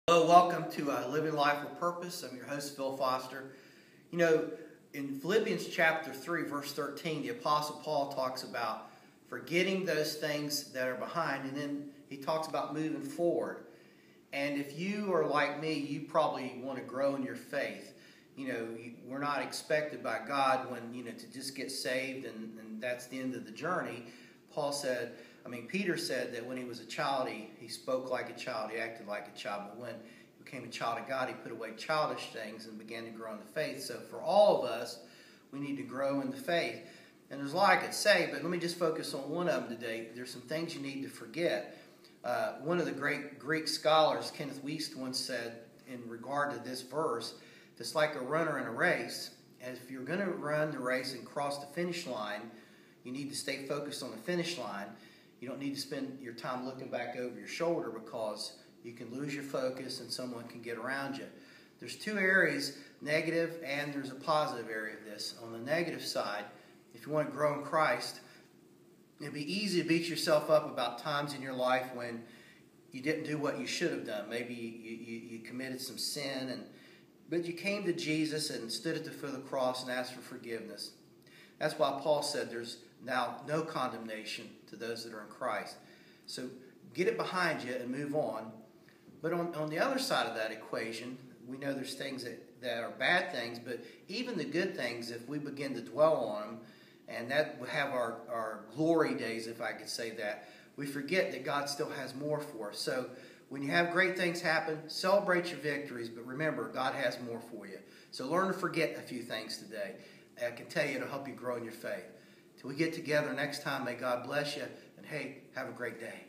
Hello, welcome to Living Life with Purpose. I'm your host, Phil Foster. You know, in Philippians chapter 3, verse 13, the Apostle Paul talks about forgetting those things that are behind, and then he talks about moving forward. And if you are like me, you probably want to grow in your faith. You know, we're not expected by God to just get saved and that's the end of the journey. Peter said that when he was a child, he spoke like a child, he acted like a child. But when he became a child of God, he put away childish things and began to grow in the faith. So for all of us, we need to grow in the faith. And there's a lot I could say, but let me just focus on one of them today. There's some things you need to forget. One of the great Greek scholars, Kenneth Wuest, once said in regard to this verse, it's like a runner in a race. And if you're going to run the race and cross the finish line, you need to stay focused on the finish line. You don't need to spend your time looking back over your shoulder because you can lose your focus and someone can get around you. There's two areas, negative and there's a positive area of this. On the negative side, if you want to grow in Christ, it'd be easy to beat yourself up about times in your life when you didn't do what you should have done. Maybe you committed some sin, but you came to Jesus and stood at the foot of the cross and asked for forgiveness. That's why Paul said there's now no condemnation to those that are in Christ. So get it behind you and move on. But on the other side of that equation, we know there's things that are bad things, but even the good things, if we begin to dwell on them, and that will have our glory days, if I could say that, we forget that God still has more for us. So when you have great things happen, celebrate your victories, but remember, God has more for you. So learn to forget a few things today. I can tell you it'll help you grow in your faith. Till we get together next time, may God bless you, and hey, have a great day.